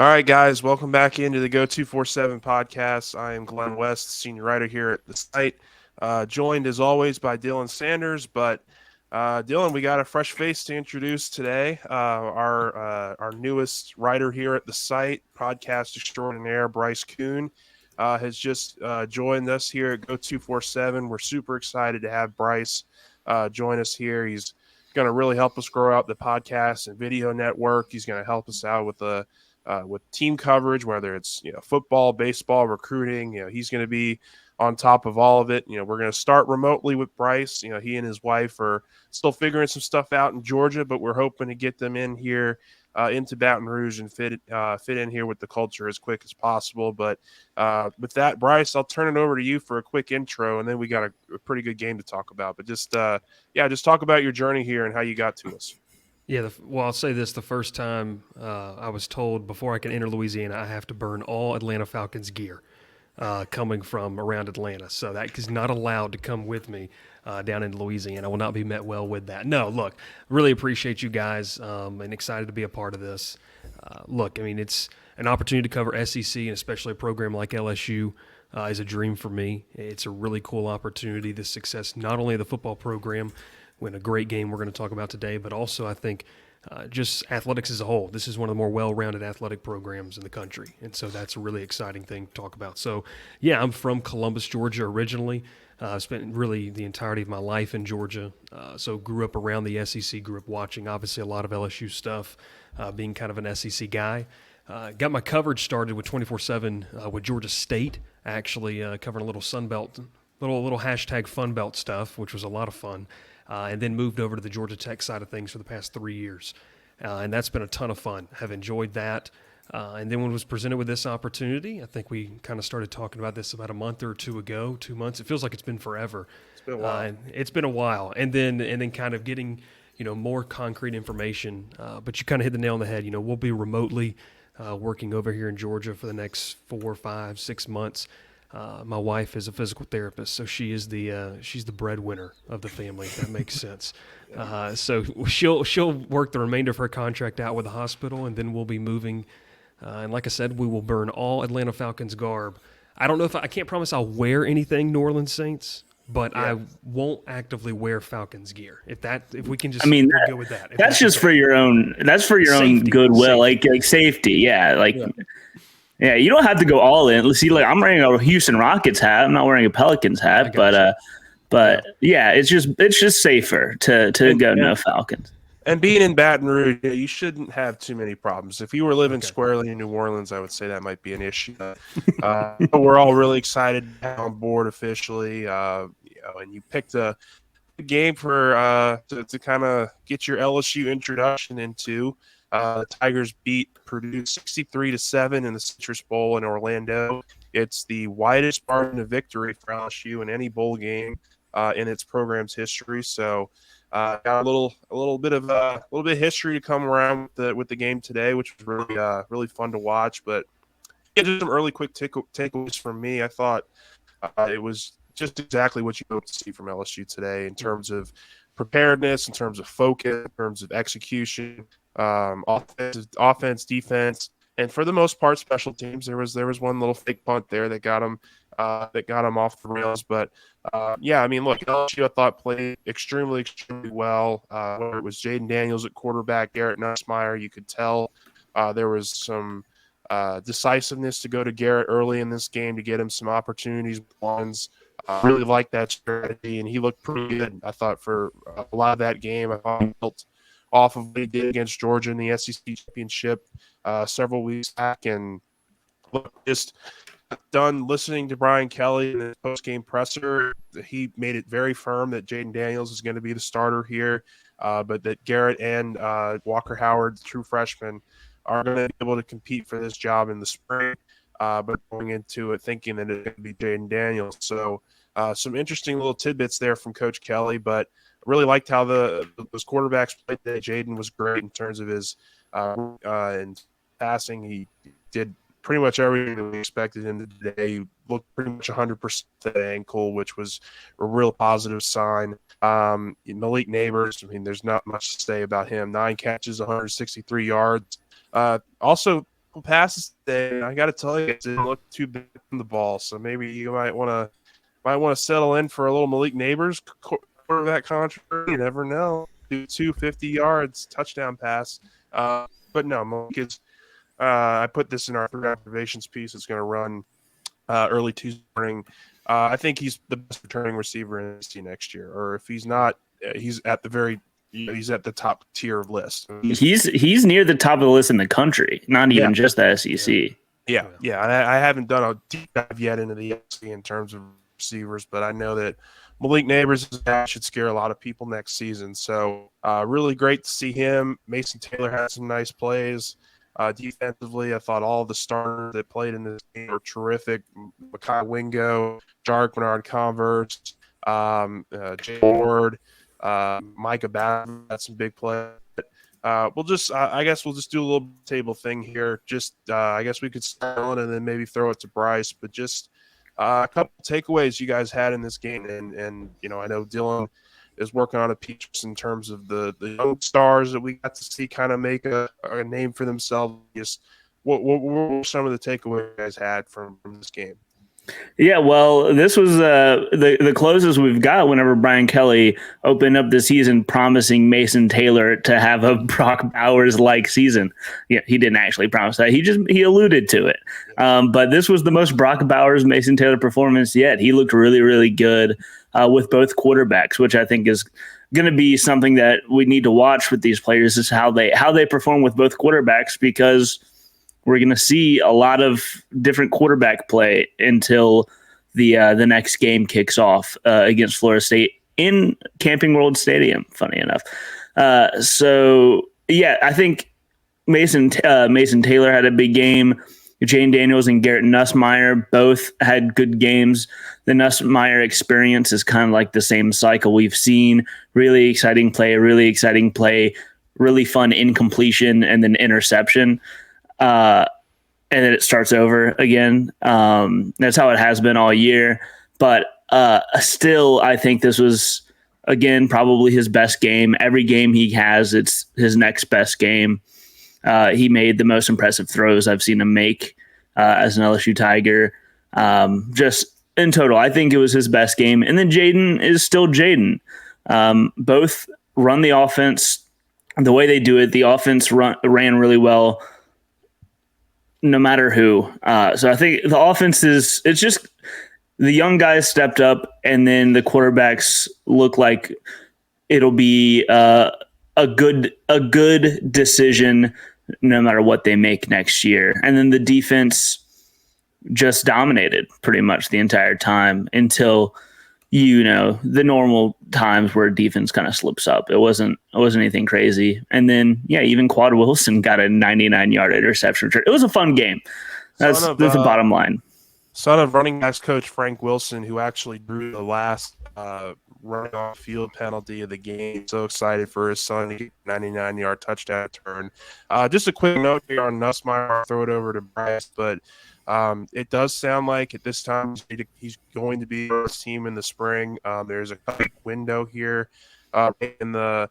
All right, guys, welcome back into the Go 247 podcast. I am Glen West, senior writer here at the site, joined as always by Dylan Sanders. But Dylan, we got a fresh face to introduce today. Our newest writer here at the site, podcast extraordinaire, Bryce Koon, has just joined us here at Go 247. We're super excited to have Bryce join us here. He's going to really help us grow out the podcast and video network. He's going to help us out with team coverage, whether it's football, baseball, recruiting. He's going to be on top of all of it. We're going to start remotely with Bryce. He and his wife are still figuring some stuff out in Georgia, but we're hoping to get them in here into Baton Rouge and fit in here with the culture as quick as possible. But with that, Bryce, I'll turn it over to you for a quick intro, and then we got a pretty good game to talk about. But just talk about your journey here and how you got to us. Yeah, well, I'll say this. The first time I was told before I can enter Louisiana, I have to burn all Atlanta Falcons gear coming from around Atlanta. So that is not allowed to come with me down in Louisiana. I will not be met well with that. No, look, really appreciate you guys and excited to be a part of this. Look, I mean, it's an opportunity to cover SEC and especially a program like LSU is a dream for me. It's a really cool opportunity, the success not only of the football program, win a great game we're going to talk about today, but also I think just athletics as a whole. This is one of the more well-rounded athletic programs in the country, and so that's a really exciting thing to talk about. So, yeah, I'm from Columbus, Georgia originally. Spent really the entirety of my life in Georgia, so grew up around the SEC, grew up watching obviously a lot of LSU stuff, being kind of an SEC guy. Got my coverage started with 24/7 with Georgia State, actually covering a little Sunbelt, little hashtag Funbelt stuff, which was a lot of fun. And then moved over to the Georgia Tech side of things for the past 3 years. And that's been a ton of fun. Have enjoyed that. And then when I was presented with this opportunity, I think we kind of started talking about this about a month or two ago, 2 months. It feels like it's been forever. It's been a while. It's been a while. And then kind of getting, more concrete information. But you kind of hit the nail on the head. We'll be remotely working over here in Georgia for the next 4, 5, 6 months. My wife is a physical therapist, so she's the breadwinner of the family, if that makes sense. So she'll work the remainder of her contract out with the hospital, and then we'll be moving. And like I said, we will burn all Atlanta Falcons garb. I don't know I can't promise I'll wear anything New Orleans Saints, but I won't actively wear Falcons gear. If we can just go with that. That's just for your own. That's for your own goodwill, like safety. Yeah, Yeah, you don't have to go all in. See, like I'm wearing a Houston Rockets hat. I'm not wearing a Pelicans hat, but it's just safer to go no Falcons. And being in Baton Rouge, you shouldn't have too many problems. If you were living squarely in New Orleans, I would say that might be an issue. We're all really excited to have on board officially, and you picked a game for to kind of get your LSU introduction into. The Tigers beat Purdue 63-7 in the Citrus Bowl in Orlando. It's the widest margin of victory for LSU in any bowl game in its program's history. So, got a little bit of history to come around with the game today, which was really fun to watch. But just some early quick takeaways from me. I thought it was just exactly what you hope to see from LSU today in terms of preparedness, in terms of focus, in terms of execution. Offense, defense, and for the most part, special teams. There was one little fake punt there that got him off the rails. But I mean, look, LSU I thought played extremely well. Whether it was Jaden Daniels at quarterback, Garrett Nussmeier, you could tell there was some decisiveness to go to Garrett early in this game to get him some opportunities with ones. Really liked that strategy, and he looked pretty good. I thought for a lot of that game, I thought he built off of what he did against Georgia in the SEC championship several weeks back. And look, just done listening to Brian Kelly in the post-game presser. He made it very firm that Jaden Daniels is going to be the starter here, but that Garrett and Walker Howard, the true freshman, are going to be able to compete for this job in the spring, but going into it thinking that it's going to be Jaden Daniels. So some interesting little tidbits there from Coach Kelly, but really liked how those quarterbacks played today. Jaden was great in terms of his and passing. He did pretty much everything that we expected him to today. He looked pretty much 100% at ankle, which was a real positive sign. Malik Neighbors, I mean, there's not much to say about him. 9 catches, 163 yards. Also passes today. I got to tell you, it didn't look too big on the ball. So maybe you might want to settle in for a little Malik Neighbors quarterback controversy. You never know. Do 250 yards touchdown pass. But no, Malik is. I put this in our 3 observations piece. It's going to run early Tuesday morning. I think he's the best returning receiver in the SEC next year. Or if he's not, he's at the top tier of list. He's near the top of the list in the country, not even just the SEC. Yeah. I haven't done a deep dive yet into the SEC in terms of receivers, but I know that Malik Neighbors should scare a lot of people next season. So really great to see him. Mason Taylor had some nice plays. Defensively, I thought all the starters that played in this game were terrific. Makai Wingo, Jarek Bernard-Converse, Jay Ward, Micah Bass had some big plays. I guess we'll just do a little table thing here. I guess we could start on and then maybe throw it to Bryce, but just a couple takeaways you guys had in this game. And I know Dylan is working on a piece in terms of the young stars that we got to see kind of make a name for themselves. Just what were some of the takeaways you guys had from this game? Yeah, well, this was the closest we've got whenever Brian Kelly opened up the season promising Mason Taylor to have a Brock Bowers-like season. Yeah, he didn't actually promise that. He alluded to it. But this was the most Brock Bowers-Mason Taylor performance yet. He looked really, really good with both quarterbacks, which I think is going to be something that we need to watch with these players, is how they perform with both quarterbacks, because we're going to see a lot of different quarterback play until the next game kicks off against Florida State in Camping World Stadium, funny enough. So, yeah, I think Mason Taylor had a big game. Jane Daniels and Garrett Nussmeier both had good games. The Nussmeier experience is kind of like the same cycle we've seen. Really exciting play, really fun incompletion, and then interception. And then it starts over again. That's how it has been all year. But still, I think this was, again, probably his best game. Every game he has, it's his next best game. He made the most impressive throws I've seen him make as an LSU Tiger. Just in total, I think it was his best game. And then Jaden is still Jaden. Both run the offense the way they do it. The offense ran really well, no matter who. So I think the offense it's just the young guys stepped up, and then the quarterbacks look like it'll be a good decision no matter what they make next year. And then the defense just dominated pretty much the entire time until, the normal times where defense kind of slips up. It wasn't anything crazy. And then, even Quad Wilson got a 99-yard interception return. It was a fun game. That's the bottom line. Son of running backs coach Frank Wilson, who actually drew the last running off field penalty of the game. So excited for his son to get a 99-yard touchdown turn. Just a quick note here on Nussmeier. I'll throw it over to Bryce, but it does sound like at this time he's going to be on his team in the spring. There's a quick window here in the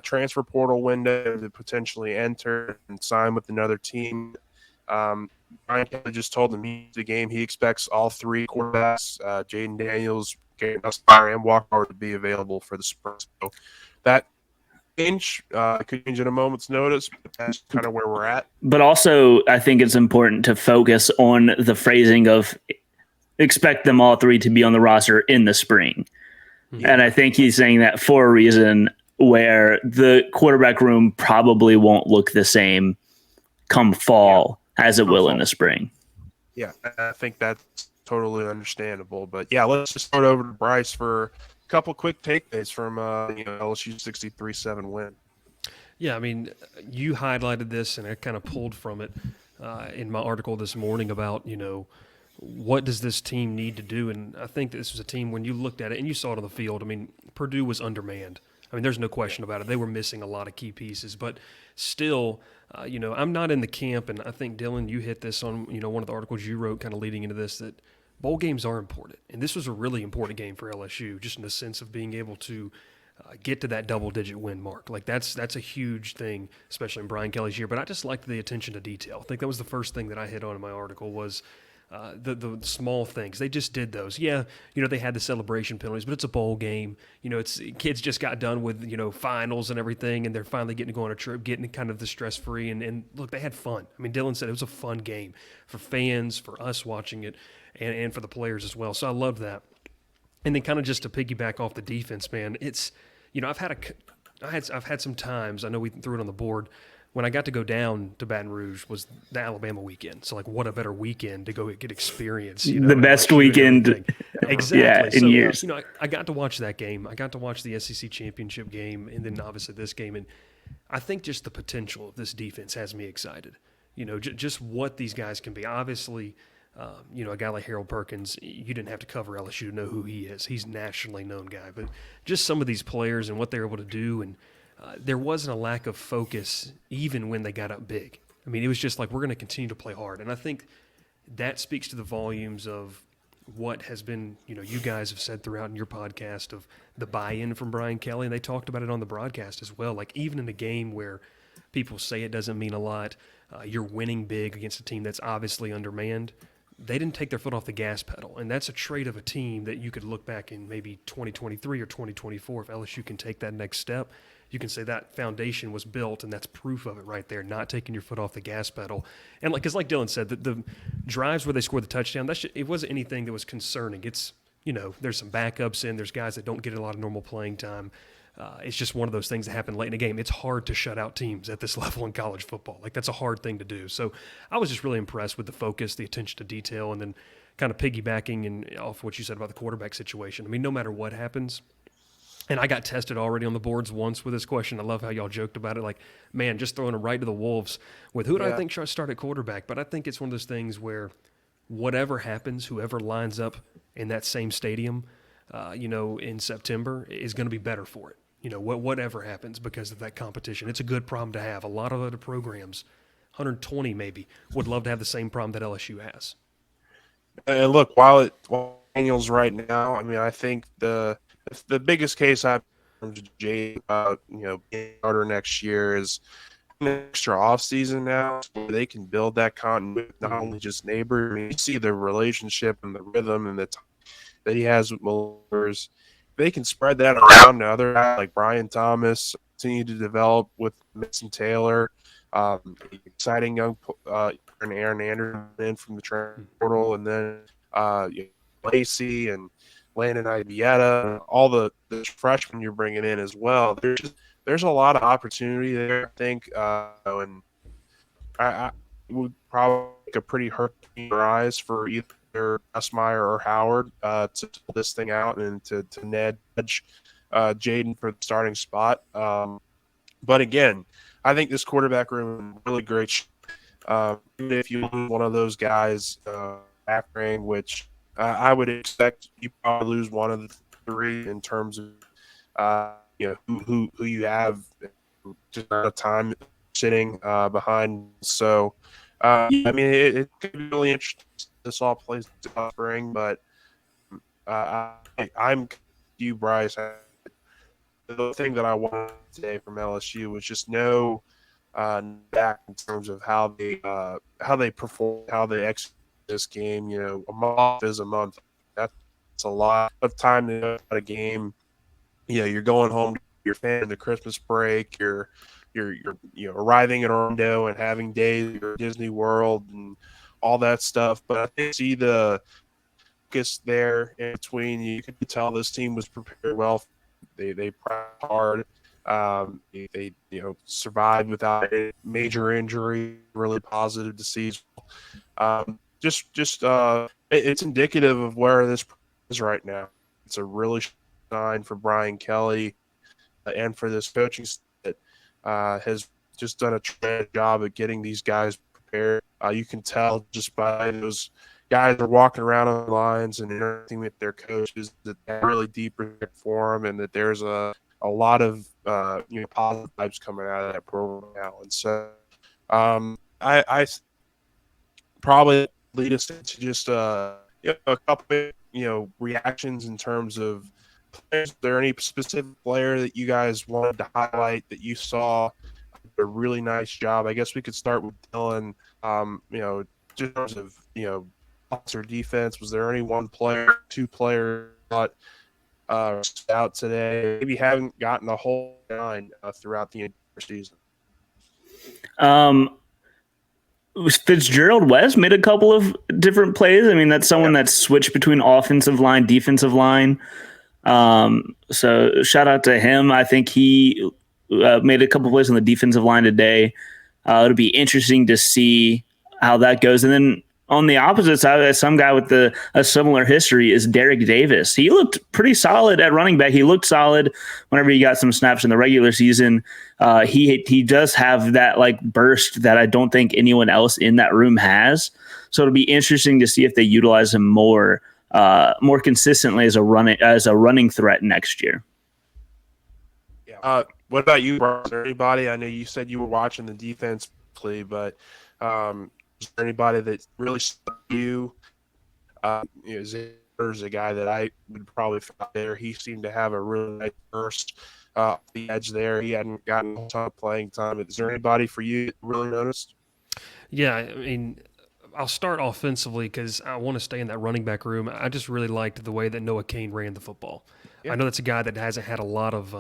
transfer portal window to potentially enter and sign with another team. Brian Kelly just told him the game he expects all 3 quarterbacks, Jaden Daniels, Garrett Nussmeier, and Walker to be available for the spring. So that could change at a moment's notice, but that's kind of where we're at. But also, I think it's important to focus on the phrasing of expect them all 3 to be on the roster in the spring. Yeah. And I think he's saying that for a reason, where the quarterback room probably won't look the same come fall as it will in the spring. Yeah, I think that's totally understandable. But yeah, let's just start over to Bryce for a couple quick takeaways from LSU 63-7 win. Yeah, I mean, you highlighted this, and I kind of pulled from it in my article this morning about, what does this team need to do? And I think this was a team, when you looked at it and you saw it on the field, I mean, Purdue was undermanned. I mean, there's no question about it. They were missing a lot of key pieces, but still, I'm not in the camp, and I think, Dylan, you hit this on, one of the articles you wrote kind of leading into this, that bowl games are important. And this was a really important game for LSU, just in the sense of being able to get to that double-digit win mark. Like that's a huge thing, especially in Brian Kelly's year. But I just liked the attention to detail. I think that was the first thing that I hit on in my article was the small things. They just did those. Yeah, they had the celebration penalties, but it's a bowl game. It's kids just got done with finals and everything, and they're finally getting to go on a trip, getting kind of the stress-free. And look, they had fun. I mean, Dylan said it was a fun game for fans, for us watching it, and for the players as well. So I loved that. And then kind of just to piggyback off the defense, man, it's I've had some times, I know we threw it on the board, when I got to go down to Baton Rouge was the Alabama weekend. So like, what a better weekend to go get experience. The best weekend, exactly. In years. I got to watch that game. I got to watch the SEC championship game, and then obviously this game. And I think just the potential of this defense has me excited. Just what these guys can be. Obviously, a guy like Harold Perkins, you didn't have to cover LSU to know who he is. He's a nationally known guy. But just some of these players and what they're able to do, and there wasn't a lack of focus even when they got up big. I mean, it was just like, we're going to continue to play hard. And I think that speaks to the volumes of what has been, you guys have said throughout in your podcast of the buy-in from Brian Kelly, and they talked about it on the broadcast as well. Like, even in a game where people say it doesn't mean a lot, you're winning big against a team that's obviously undermanned, they didn't take their foot off the gas pedal. And that's a trait of a team that you could look back in maybe 2023 or 2024. If LSU can take that next step, you can say that foundation was built, and that's proof of it right there, not taking your foot off the gas pedal. And because like Dylan said, the drives where they scored the touchdown, it wasn't anything that was concerning. It's, there's some backups in, there's guys that don't get a lot of normal playing time. It's just one of those things that happen late in a game. It's hard to shut out teams at this level in college football. Like, that's a hard thing to do. So I was just really impressed with the focus, the attention to detail, and then kind of piggybacking and off what you said about the quarterback situation. I mean, no matter what happens, and I got tested already on the boards once with this question. I love how y'all joked about it. Like, man, just throwing it right to the wolves with who do I think should start at quarterback? But I think it's one of those things where whatever happens, whoever lines up in that same stadium, in September is going to be better for it. Whatever happens because of that competition. It's a good problem to have. A lot of other programs, 120 maybe, would love to have the same problem that LSU has. And look, while Daniels right now, I mean, I think the biggest case I've heard to Jay about, being starter next year is an extra offseason now so they can build that continuity with not only just neighbors. I mean, you see the relationship and the rhythm and the time that he has with Millers. They can spread that around to other guys like Brian Thomas, continue to develop with Mason Taylor, exciting young Aaron Anderson in from the transfer portal, and then Lacey and Landon Ibieta, all the freshmen you're bringing in as well. There's a lot of opportunity there, I think, and I would probably take a pretty hurt rise for either Esmeyer or Howard to pull this thing out and to nudge Jaden for the starting spot. But again, I think this quarterback room is really great. Even if you lose one of those guys after, which I would expect you probably lose one of the three in terms of who you have just out of time sitting behind. So I mean, it could be really interesting. This all plays in spring, but I'm you, Bryce. The thing that I wanted today from LSU was just know back in terms of how they perform, how they execute this game. A month is a month. That's a lot of time to go at a game. You're going home to your family in the Christmas break. You're arriving in Orlando and having days at Disney World and all that stuff. But I think see the focus there in between. You can tell this team was prepared well. They practiced hard. They survived without a major injury. Really positive to see. It's indicative of where this is right now. It's a really sign for Brian Kelly and for this coaching staff that has just done a tremendous job at getting these guys prepared. You can tell just by those guys are walking around on the lines and interacting with their coaches that they're really deep respect for them, and that there's a lot of positive vibes coming out of that program now. And so I probably lead us into just a couple reactions in terms of Is there any specific player that you guys wanted to highlight that you saw a really nice job? I guess we could start with Dylan. Just in terms of offense or defense, was there any one player, two players that out today? Maybe haven't gotten a whole nine throughout the entire season. Fitzgerald West made a couple of different plays. I mean, that's someone that's switched between offensive line, defensive line. So shout out to him. I think he made a couple plays on the defensive line today. It'll be interesting to see how that goes. And then on the opposite side, some guy with a similar history is Derek Davis. He looked pretty solid at running back. He looked solid whenever he got some snaps in the regular season. He does have that like burst that I don't think anyone else in that room has. So it'll be interesting to see if they utilize him more consistently as a running threat next year. Yeah. What about you, Bryce? Anybody? I know you said you were watching the defense play, but is there anybody that really stuck you? Zitter's a guy that I would probably find there. He seemed to have a really nice burst off the edge there. He hadn't gotten a ton of playing time. Is there anybody for you that really noticed? Yeah, I mean, I'll start offensively because I want to stay in that running back room. I just really liked the way that Noah Cain ran the football. Yeah. I know that's a guy that hasn't had a lot of,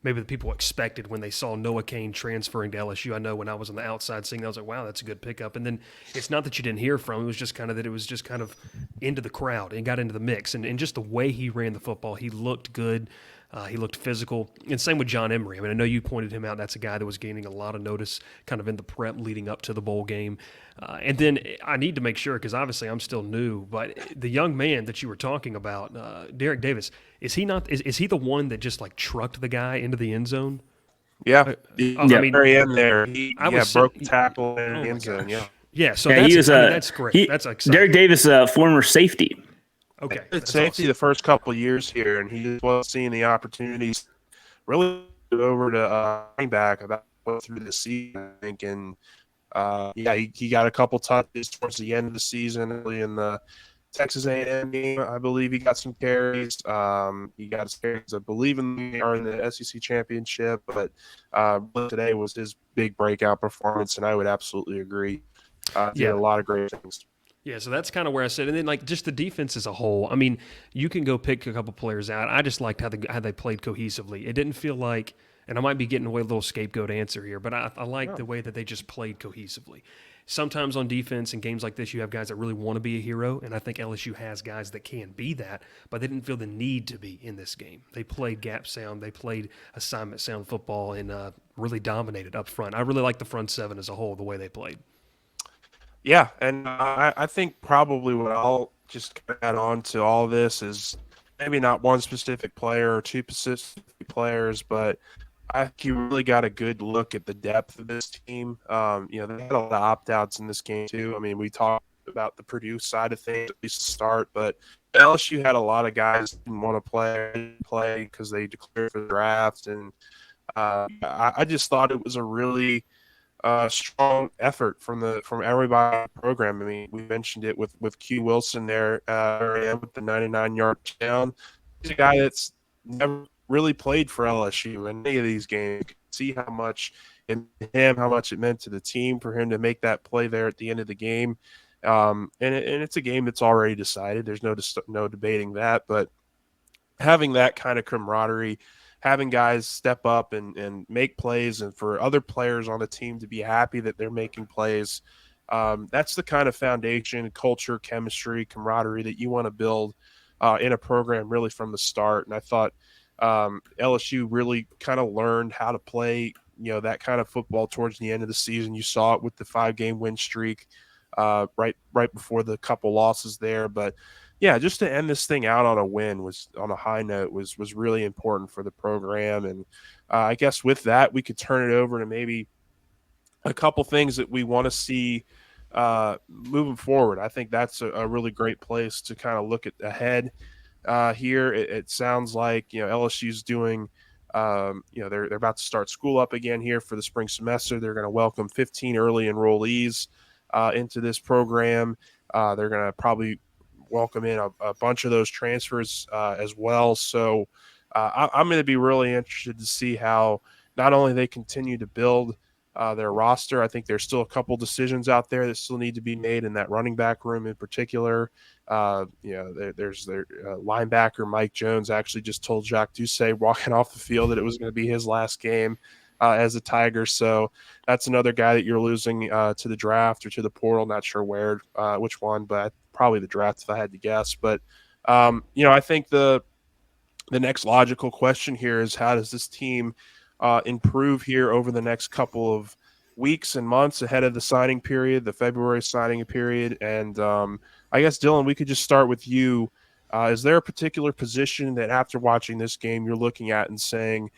maybe the people expected when they saw Noah Cain transferring to LSU. I know when I was on the outside seeing that, I was like, wow, that's a good pickup. And then it's not that you didn't hear from him. It was just kind of that it was just kind of into the crowd and got into the mix. And just the way he ran the football, he looked good. He looked physical. And same with John Emery. I mean, I know you pointed him out. That's a guy that was gaining a lot of notice kind of in the prep leading up to the bowl game. And then I need to make sure, because obviously I'm still new, but the young man that you were talking about, Derek Davis, is he the one that just like trucked the guy into the end zone? Yeah. I mean, very end there. He broke the tackle in the end zone. Yeah. Yeah. So that's great. That's exciting. Derek Davis, a former safety. Okay, safety awesome. The first couple of years here, and he just wasn't seeing the opportunities. Really over to running back about through the season, I think, and he got a couple touches towards the end of the season, early in the Texas A&M game. I believe he got some carries. He got his carries, I believe, in the SEC championship, but today was his big breakout performance, and I would absolutely agree. Did a lot of great things. Yeah, so that's kind of where I said. And then, like, just the defense as a whole. I mean, you can go pick a couple players out. I just liked how they played cohesively. It didn't feel like, and I might be getting away with a little scapegoat answer here, but I like the way that they just played cohesively. Sometimes on defense in games like this, you have guys that really want to be a hero, and I think LSU has guys that can be that, but they didn't feel the need to be in this game. They played gap sound, they played assignment sound football, and really dominated up front. I really like the front seven as a whole, the way they played. Yeah, and I think probably what I'll just add on to all of this is maybe not one specific player or two specific players, but I think you really got a good look at the depth of this team. They had a lot of opt-outs in this game too. I mean, we talked about the Purdue side of things at least to start, but LSU had a lot of guys that didn't want to play because they declared for the draft, and I just thought it was a really strong effort from everybody in the program. I mean, we mentioned it with Q Wilson there with the 99-yard touchdown. He's a guy that's never really played for LSU in any of these games. You can see how much it meant to the team for him to make that play there at the end of the game. And it's a game that's already decided. There's no debating that. But having that kind of camaraderie, having guys step up and make plays, and for other players on the team to be happy that they're making plays, that's the kind of foundation, culture, chemistry, camaraderie that you want to build in a program really from the start. And I thought LSU really kind of learned how to play, that kind of football towards the end of the season. You saw it with the 5-game win streak right before the couple losses there. But yeah, just to end this thing out on a high note was really important for the program. And I guess with that, we could turn it over to maybe a couple things that we want to see moving forward. I think that's a really great place to kind of look at ahead here. It sounds like, LSU's doing, they're about to start school up again here for the spring semester. They're going to welcome 15 early enrollees into this program. They're going to probably welcome in a bunch of those transfers as well. So I'm going to be really interested to see how not only they continue to build their roster. I think there's still a couple decisions out there that still need to be made in that running back room in particular. There's their linebacker Mike Jones actually just told Jacques Doucet walking off the field that it was going to be his last game as a Tiger. So that's another guy that you're losing to the draft or to the portal. Not sure which one, but probably the draft if I had to guess. But I think the next logical question here is how does this team improve here over the next couple of weeks and months ahead of the signing period, the February signing period. And I guess, Dylan, we could just start with you. Is there a particular position that after watching this game you're looking at and saying,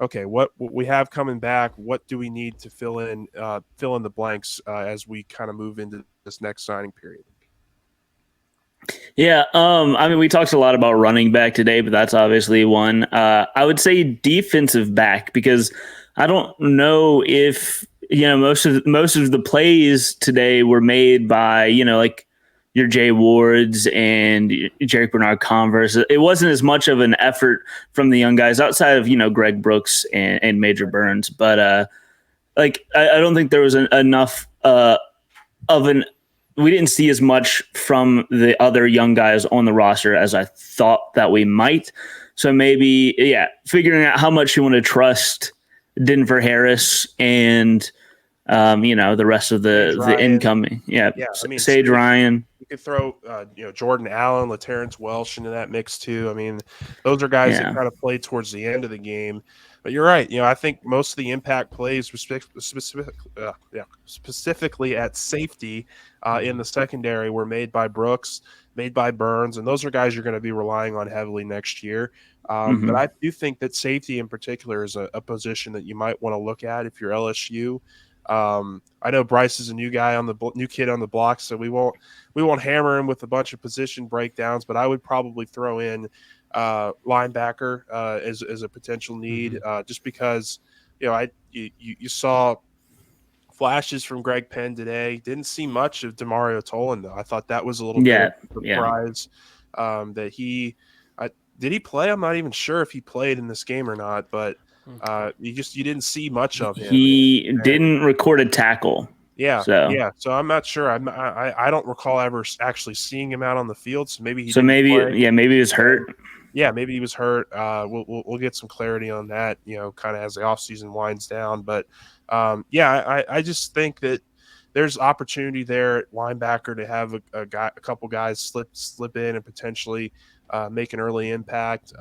okay, what we have coming back, what do we need to fill in the blanks as we kind of move into this next signing period? Yeah, we talked a lot about running back today, but that's obviously one. I would say defensive back because I don't know if most of the plays today were made by like your Jay Wards and Jerick Bernard Converse. It wasn't as much of an effort from the young guys outside of Greg Brooks and Major Burns, but I don't think there was enough of an. We didn't see as much from the other young guys on the roster as I thought that we might. So maybe, figuring out how much you want to trust Denver Harris and, the rest of the incoming. Yeah. Sage Ryan. You could throw, Jordan Allen, LaTerrence Welsh into that mix too. I mean, those are guys that kind of played towards the end of the game. But you're right. I think most of the impact plays specifically at safety in the secondary were made by Brooks, made by Burns, and those are guys you're going to be relying on heavily next year. But I do think that safety in particular is a position that you might want to look at if you're LSU. I know Bryce is a new kid on the block, so we won't hammer him with a bunch of position breakdowns. But I would probably throw in linebacker as a potential need, just because you saw flashes from Greg Penn today. Didn't see much of DeMario Tolan though. I thought that was a little bit of a surprise that he did he play? I'm not even sure if he played in this game or not, but you didn't see much of him. He didn't record a tackle. So I'm not sure. I don't recall ever actually seeing him out on the field. So maybe maybe he was hurt. Yeah, maybe he was hurt. We'll get some clarity on that, kind of as the offseason winds down. But I just think that there's opportunity there at linebacker to have a couple guys slip in and potentially make an early impact.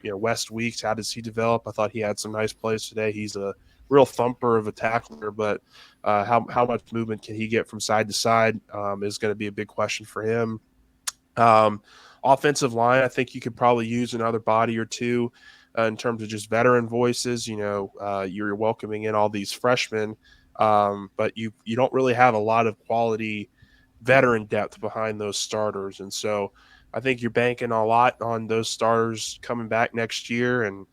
West Weeks, how does he develop? I thought he had some nice plays today. He's a real thumper of a tackler, but how much movement can he get from side to side is going to be a big question for him. Offensive line, I think you could probably use another body or two in terms of just veteran voices. You're welcoming in all these freshmen, but you don't really have a lot of quality veteran depth behind those starters. And so I think you're banking a lot on those starters coming back next year and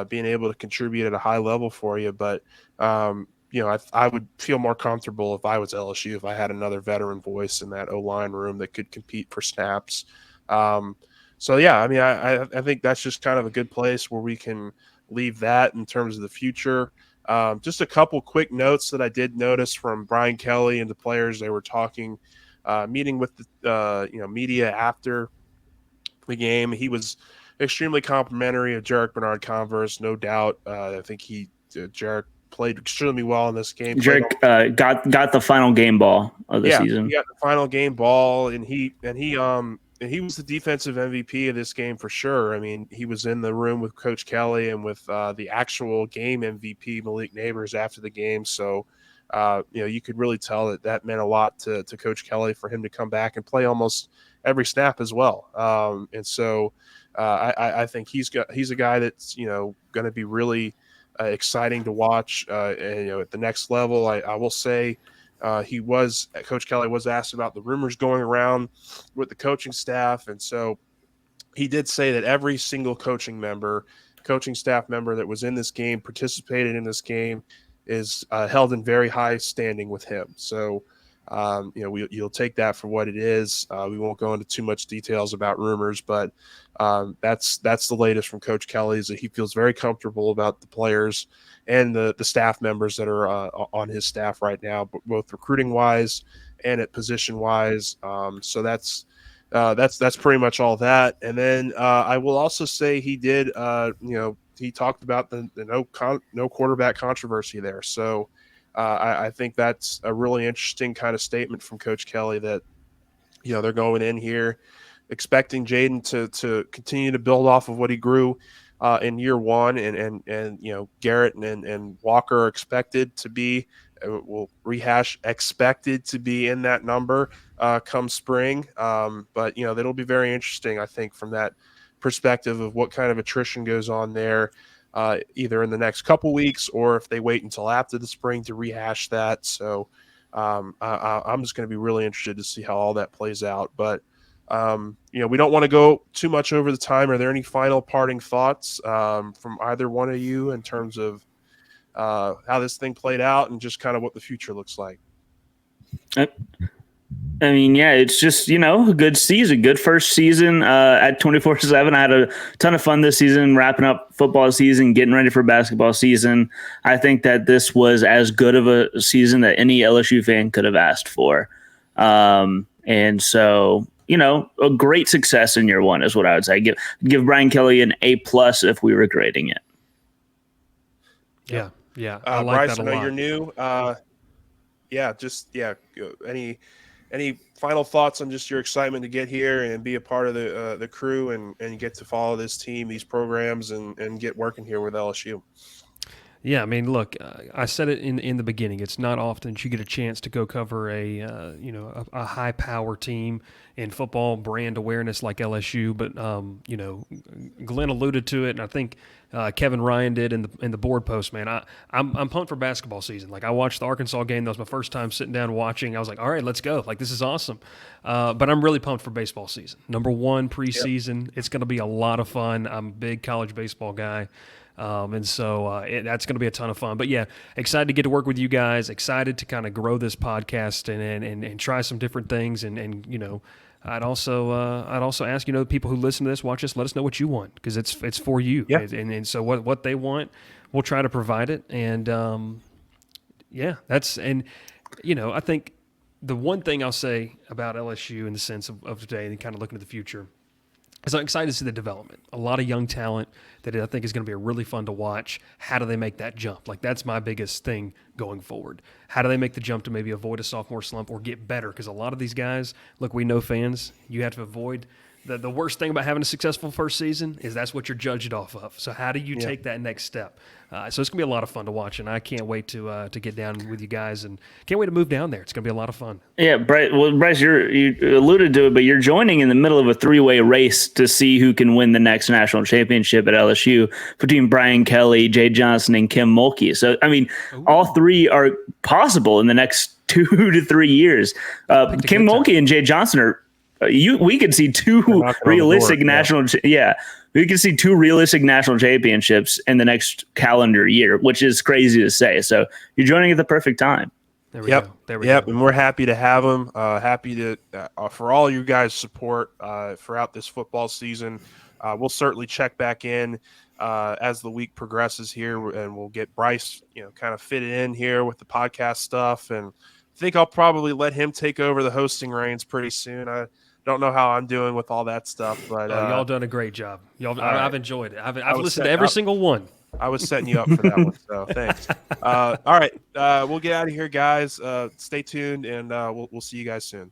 being able to contribute at a high level for you. But, I would feel more comfortable if I was LSU, if I had another veteran voice in that O-line room that could compete for snaps. I think that's just kind of a good place where we can leave that in terms of the future. Just a couple quick notes that I did notice from Brian Kelly and the players. They were talking, meeting with the media after the game. He was extremely complimentary of Jerick Bernard Converse, no doubt. I think Jerick played extremely well in this game. Jerick got the final game ball of the season. He got the final game ball, and he was the defensive MVP of this game for sure. I mean, he was in the room with Coach Kelly and with the actual game MVP, Malik Neighbors, after the game. So, you could really tell that meant a lot to Coach Kelly for him to come back and play almost every snap as well. I think he's a guy that's, going to be really exciting to watch, at the next level. I will say, Coach Kelly was asked about the rumors going around with the coaching staff. And so he did say that every single coaching staff member that was in this game, participated in this game, is held in very high standing with him. So You'll take that for what it is. We won't go into too much details about rumors, but that's the latest from Coach Kelly, is that he feels very comfortable about the players and the staff members that are on his staff right now, both recruiting wise and at position wise. So that's pretty much all that. And then I will also say he did, he talked about the no quarterback controversy there. So I think that's a really interesting kind of statement from Coach Kelly, that they're going in here expecting Jaden to continue to build off of what he grew in year one, and Garrett and Walker are expected to be, we'll rehash, expected to be in that number come spring. But that'll be very interesting, I think, from that perspective of what kind of attrition goes on there, either in the next couple weeks or if they wait until after the spring to rehash that. So I'm just going to be really interested to see how all that plays out. But we don't want to go too much over the time. Are there any final parting thoughts from either one of you in terms of how this thing played out and just kind of what the future looks like? I mean, yeah, it's just, a good season, good first season at 24/7. I had a ton of fun this season, wrapping up football season, getting ready for basketball season. I think that this was as good of a season that any LSU fan could have asked for. And so, a great success in year one is what I would say. Give Brian Kelly an A+ if we were grading it. Yeah. I like Bryce, that a I know lot. you're new. Any final thoughts on just your excitement to get here and be a part of the crew and get to follow this team, these programs, and get working here with LSU? Yeah, I mean, look, I said it in the beginning. It's not often you get a chance to go cover a high power team in football, brand awareness like LSU. But Glen alluded to it, and I think Kevin Ryan did in the board post. Man, I'm pumped for basketball season. Like, I watched the Arkansas game. That was my first time sitting down watching. I was like, all right, let's go. Like, this is awesome. But I'm really pumped for baseball season. Number one preseason. Yep. It's going to be a lot of fun. I'm a big college baseball guy. And so that's going to be a ton of fun. But yeah, excited to get to work with you guys. Excited to kind of grow this podcast and try some different things. And I'd also ask people who listen to this, watch us, let us know what you want, because it's for you. Yeah. And so what they want, we'll try to provide it. And I think the one thing I'll say about LSU in the sense of today and kind of looking at the future, so I'm excited to see the development. A lot of young talent that I think is going to be really fun to watch. How do they make that jump? Like, that's my biggest thing going forward. How do they make the jump to maybe avoid a sophomore slump or get better? Because a lot of these guys, look, we know fans, you have to avoid the worst thing about having a successful first season is that's what you're judged off of. So how do you take that next step? So it's going to be a lot of fun to watch, and I can't wait to get down with you guys, and can't wait to move down there. It's going to be a lot of fun. Yeah, Bryce, you alluded to it, but you're joining in the middle of a three-way race to see who can win the next national championship at LSU between Brian Kelly, Jay Johnson, and Kim Mulkey. So, I mean, all three are possible in the next 2 to 3 years. Kim Mulkey and Jay Johnson are we could see two realistic we could see 2 realistic national championships in the next calendar year, which is crazy to say. So you're joining at the perfect time. There we go. And we're happy to have them. Happy to for all you guys' support throughout this football season. We'll certainly check back in as the week progresses here, and we'll get Bryce, kind of fitted in here with the podcast stuff. And I think I'll probably let him take over the hosting reins pretty soon. I don't know how I'm doing with all that stuff, but y'all done a great job. I've enjoyed it. I've listened to every single one. I was setting you up for that one, so thanks. All right, we'll get out of here, guys. Stay tuned, and we'll see you guys soon.